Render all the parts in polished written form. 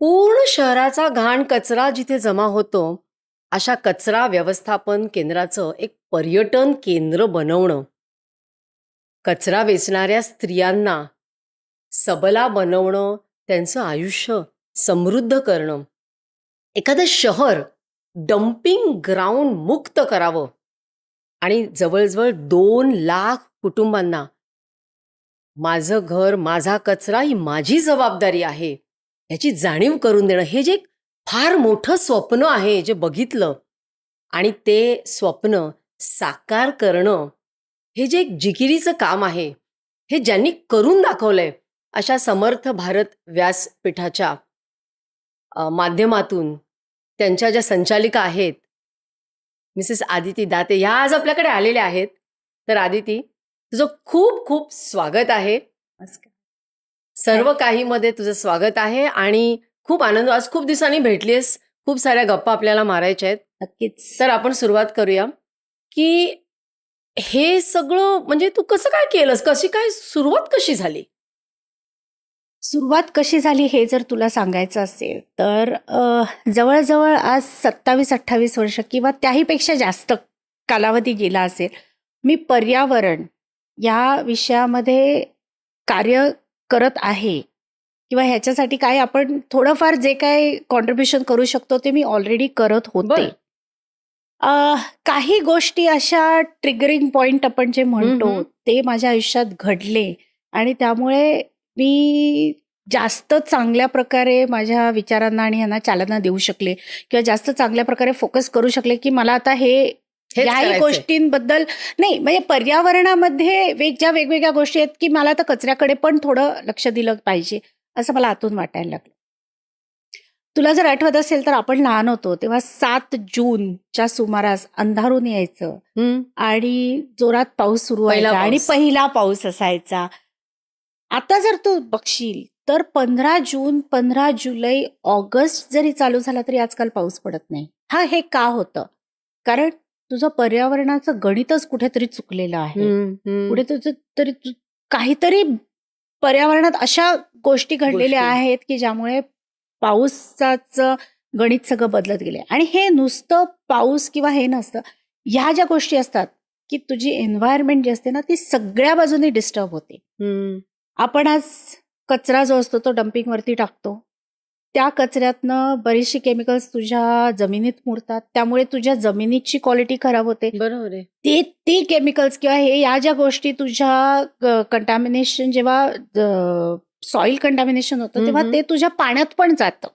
पूर्ण शहराचा घाण कचरा जिथे जमा होतो, अशा कचरा व्यवस्थापन केंद्राचं एक पर्यटन केंद्र बनवणं, कचरा वेचणाऱ्या स्त्रियांना सबला बनवणं, त्यांचं आयुष्य समृद्ध करणं, एखादं शहर डम्पिंग ग्राउंड मुक्त करावं आणि जवळजवळ 2 लाख कुटुंबांना माझं घर माझा कचरा ही माझी जबाबदारी आहे याची जाणीव करून देणं, हे जे एक फार मोठं स्वप्न आहे जे बघितलं आणि ते स्वप्न साकार करणं, हे जे एक जिकिरीचं काम आहे, हे ज्यांनी करून दाखवलंय अशा समर्थ भारत व्यासपीठाच्या माध्यमातून त्यांच्या ज्या संचालिका आहेत मिसेस आदिती दाते, ह्या आज आपल्याकडे आलेल्या आहेत. तर आदिती, तुझं खूप खूप स्वागत आहे. सर्व काही मध्ये तुझं स्वागत आहे आणि खूप आनंद. आज खूप दिवसांनी भेटलीस, खूप साऱ्या गप्पा आपल्याला मारायच्या आहेत. नक्कीच. तर आपण सुरुवात करूया की हे सगळं म्हणजे तू कसं काय केलंस, कशी काय सुरुवात कशी झाली? सुरुवात कशी झाली हे जर तुला सांगायचं असेल तर जवळजवळ आज 27-28 वर्ष किंवा त्याहीपेक्षा जास्त कालावधी गेला असेल, मी पर्यावरण या विषयामध्ये कार्य करत आहे किंवा ह्याच्यासाठी काय आपण थोडंफार जे काय कॉन्ट्रीब्युशन करू शकतो ते मी ऑलरेडी करत होते. बरं. काही गोष्टी अशा ट्रिगरिंग पॉइंट आपण जे म्हणतो ते माझ्या आयुष्यात घडले आणि त्यामुळे मी जास्त चांगल्या प्रकारे माझ्या विचारांना आणि यांना चालना देऊ शकले किंवा जास्त चांगल्या प्रकारे फोकस करू शकले की मला आता हेच याही करायचंय. गोष्टींबद्दल नाही, म्हणजे पर्यावरणामध्ये ज्या वेगवेगळ्या गोष्टी आहेत की मला आता कचऱ्याकडे पण थोडं लक्ष दिलं पाहिजे असं मला आतून वाटायला लागलं. तुला जर आठवत असेल तर आपण लहान होतो तेव्हा 7 जूनच्या सुमारास अंधारून यायचं आणि जोरात पाऊस सुरू पहिला व्हायचा आणि पाऊस. पहिला पाऊस असायचा. आता जर तू बघशील तर 15 जून, 15 जुलै, ऑगस्ट जरी चालू झाला तरी आजकाल पाऊस पडत नाही. हे का होतं? कारण तुझं पर्यावरणाचं गणितच कुठेतरी चुकलेलं आहे. कुठे तरी काहीतरी पर्यावरणात अशा गोष्टी घडलेल्या आहेत की ज्यामुळे पावसाचं गणित सगळं बदलत गेले. आणि हे नुसतं पाऊस किंवा हे नसतं, ह्या ज्या गोष्टी असतात की तुझी एन्व्हायरमेंट जी असते ना ती सगळ्या बाजूने डिस्टर्ब होते. आपण आज कचरा जो असतो तो डम्पिंगवरती टाकतो, त्या कचऱ्यातनं बरीचशी केमिकल्स तुझ्या जमिनीत मुरतात, त्यामुळे तुझ्या जमिनीची क्वालिटी खराब होते. बरोबर आहे. ती केमिकल्स किंवा या ज्या गोष्टी तुझ्या कंटॅमिनेशन, जेव्हा सॉइल कंटॅमिनेशन होतं तेव्हा ते तुझ्या पाण्यात पण जातं.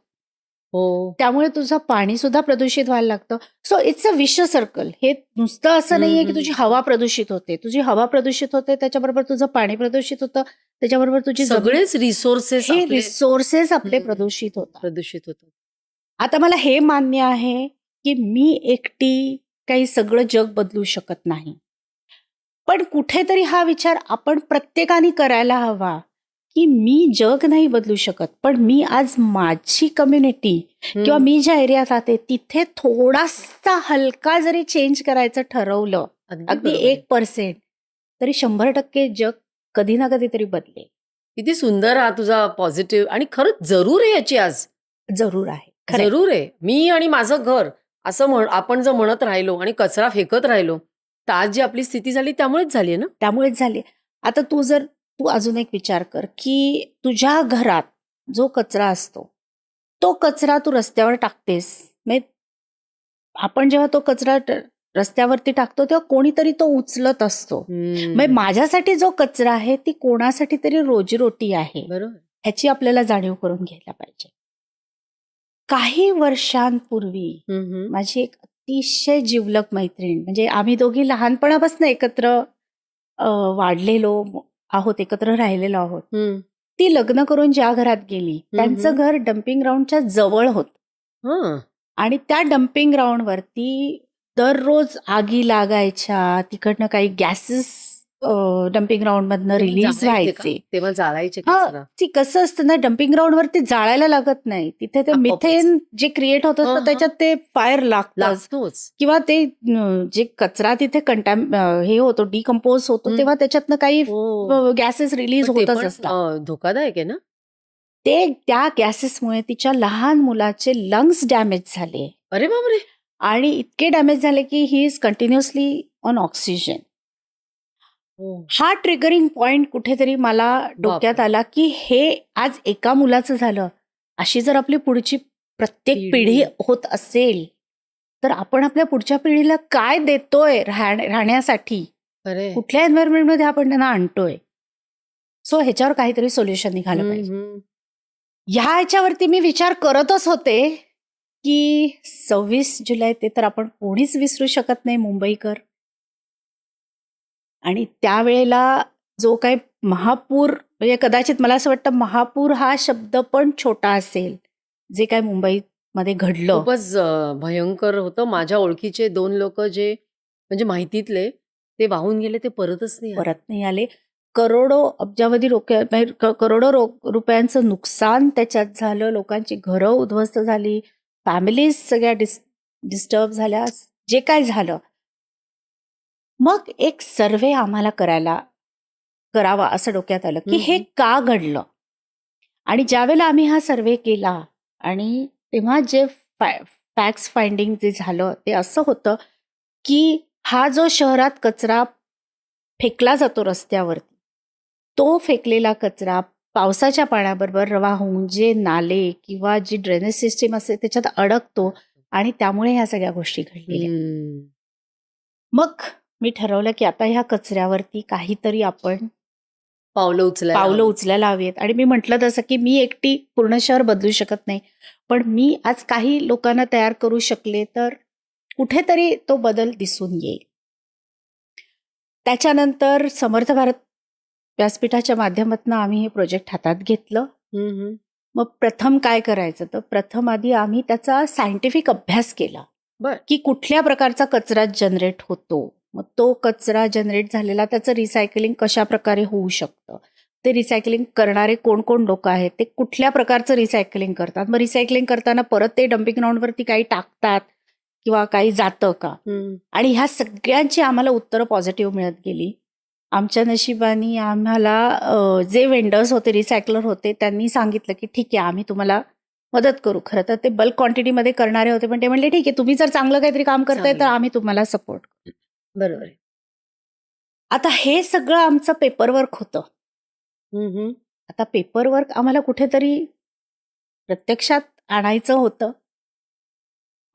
हो. त्यामुळे तुझं पाणी सुद्धा प्रदूषित व्हायला लागतं. So it's a wish circle. हे नुसतं असं नाहीये की तुझी हवा प्रदूषित होते, तुझी हवा प्रदूषित होते त्याच्याबरोबर तुझं पाणी प्रदूषित होतं, त्याच्याबरोबर तुझी सगळेच रिसोर्सेस रिसोर्सेस आपले प्रदूषित होतात. आता मला हे मान्य आहे की मी एकटी काही सगळं जग बदलू शकत नाही, पण कुठेतरी हा विचार आपण प्रत्येकाने करायला हवा की मी जग नाही बदलू शकत, पण मी आज माझी कम्युनिटी किंवा मी ज्या एरियात राहते तिथे थोडासा हलका जरी चेंज करायचं ठरवलं, अगदी 1%, तरी 100% जग कधी ना कधीतरी बदलेल. किती सुंदर हा तुझा पॉझिटिव्ह. आणि खरंच जरूर आहे याची आज. जरूर आहे, जरूर आहे. मी आणि माझं घर असं आपण जर म्हणत राहिलो आणि कचरा फेकत राहिलो तर आज जी आपली स्थिती झाली त्यामुळेच झाली आहे ना. त्यामुळेच झाली. आता तू अजून एक विचार कर की तुझ्या घरात जो कचरा असतो तो कचरा तू रस्त्यावर टाकतेस, आपण जेव्हा तो कचरा रस्त्यावरती टाकतो तेव्हा कोणीतरी तो उचलत असतो. माझ्यासाठी जो कचरा आहे ती कोणासाठी तरी रोजीरोटी आहे. बरोबर. ह्याची आपल्याला जाणीव करून घ्यायला पाहिजे. काही वर्षांपूर्वी माझी एक अतिशय जिवलग मैत्रीण, म्हणजे आम्ही दोघी लहानपणापासून एकत्र वाढलेलो आहोत, एकत्र राहिलेलो आहोत. ती लग्न करून ज्या घरात गेली त्यांचं घर डम्पिंग ग्राउंडच्या जवळ होतं आणि त्या डम्पिंग ग्राउंडवरती दररोज आगी लागायच्या, तिकडनं काही गॅसेस डम्पिंग ग्राउंड मधनं रिलीज व्हायचे. तेव्हा जाळायचे. ती कसं असतं ना, डम्पिंग ग्राउंडवरती जाळायला लागत नाही, तिथे ते मिथेन जे क्रिएट होत असतं त्याच्यात ते फायर लागतंच किंवा ते जे कचरा तिथे हे होतो, डिकम्पोज होतो, तेव्हा त्याच्यातनं काही गॅसेस रिलीज होतच असतात. धोकादायक आहे ना. त्या गॅसेसमुळे तिच्या लहान मुलाचे लंग्स डॅमेज झाले अरे बापरे. आणि इतके डॅमेज झाले की he is continuously on oxygen. हा ट्रिगरिंग पॉइंट कुठेतरी मला डोक्यात आला की हे आज एका मुलाचं झालं, अशी जर आपली पुढची प्रत्येक पिढी होत असेल तर आपण आपल्या पुढच्या पिढीला काय देतोय राहण्यासाठी, कुठल्या एन्व्हायरमेंटमध्ये आपण त्यांना आणतोय. सो ह्याच्यावर काहीतरी सोल्युशन निघालं पाहिजे. ह्याच्यावरती मी विचार करतच होते की 26 जुलै ते तर आपण कोणीच विसरू शकत नाही, मुंबईकर. आणि त्यावेळेला जो काही महापूर, म्हणजे कदाचित मला असं वाटतं महापूर हा शब्द पण छोटा असेल, जे काय मुंबईमध्ये घडलं खूपच भयंकर होतं. माझ्या ओळखीचे 2 लोक जे म्हणजे माहितीतले ते वाहून गेले, ते परतच नाही आले. करोडो अब्जावधी करोडो रुपयांचं नुकसान त्याच्यात झालं. लोकांची घरं उद्ध्वस्त झाली, फॅमिलीज सगळ्या डिस्टर्ब झाल्या, जे काय झालं. मग एक सर्वे आम्हाला करावा असं डोक्यात आलं की हे का घडलं. आणि ज्यावेळेला आम्ही हा सर्वे केला आणि तेव्हा जे फॅक्ट्स फाइंडिंग जे झालं ते असं होतं की हा जो शहरात कचरा फेकला जातो रस्त्यावरती, तो फेकलेला कचरा पावसाच्या पाण्याबरोबर वाहून जे नाले किंवा जी ड्रेनेज सिस्टीम असते त्याच्यात अडकतो आणि त्यामुळे ह्या सगळ्या गोष्टी घडलेल्या. मग मी ठरवलं की आता ह्या कचऱ्यावरती काहीतरी आपण पावलं उचलायला हवीत. आणि मी म्हटलं तसं की मी एकटी पूर्ण शहर बदलू शकत नाही, पण मी आज काही लोकांना तयार करू शकले तर कुठेतरी तो बदल दिसून येईल. त्याच्यानंतर समर्थ भारत व्यासपीठाच्या माध्यमातून आम्ही हे प्रोजेक्ट हातात घेतलं. मग प्रथम काय करायचं, तर प्रथम आधी आम्ही त्याचा सायंटिफिक अभ्यास केला की कुठल्या प्रकारचा कचरा जनरेट होतो, मग तो कचरा जनरेट झालेला त्याचं रिसायकलिंग कशा प्रकारे होऊ शकतं, ते रिसायकलिंग करणारे कोण कोण लोक आहेत, ते कुठल्या प्रकारचं रिसायकलिंग करतात, मग रिसायकलिंग करताना परत ते डम्पिंग ग्राउंडवरती काही टाकतात किंवा काही जातं का. आणि ह्या सगळ्यांची आम्हाला उत्तरं पॉझिटिव्ह मिळत गेली. आमच्या नशिबाने आम्हाला जे वेंडर्स होते, रिसायकलर होते, त्यांनी सांगितलं की ठीक आहे आम्ही तुम्हाला मदत करू. खरं तर ते बल्क क्वांटिटीमध्ये करणारे होते, पण ते म्हणले ठीक आहे तुम्ही जर चांगलं काहीतरी काम करताय तर आम्ही तुम्हाला सपोर्ट करू. बरोबर. आता हे सगळं आमचं पेपरवर्क होतं. आता पेपरवर्क आम्हाला कुठेतरी प्रत्यक्षात आणायचं होतं.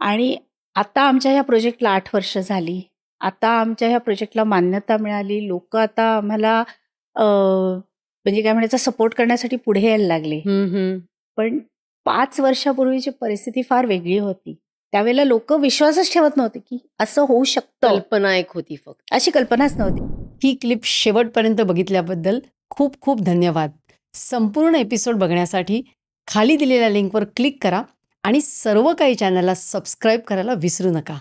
आणि आता आमच्या ह्या प्रोजेक्टला 8 वर्ष झाली. आता आमच्या ह्या प्रोजेक्टला मान्यता मिळाली. लोक आता आम्हाला म्हणजे काय म्हणायचं सपोर्ट करण्यासाठी पुढे यायला लागले. पण 5 वर्षापूर्वीची परिस्थिती फार वेगळी होती. त्यावेळेला लोक विश्वासच ठेवत नव्हते की असं होऊ शकतं. कल्पना एक होती, फक्त अशी कल्पनाच नव्हती. ही क्लिप शेवटपर्यंत बघितल्याबद्दल खूप खूप धन्यवाद. संपूर्ण एपिसोड बघण्यासाठी खाली दिलेल्या लिंकवर क्लिक करा आणि सर्व काही चॅनलला सबस्क्राईब करायला विसरू नका.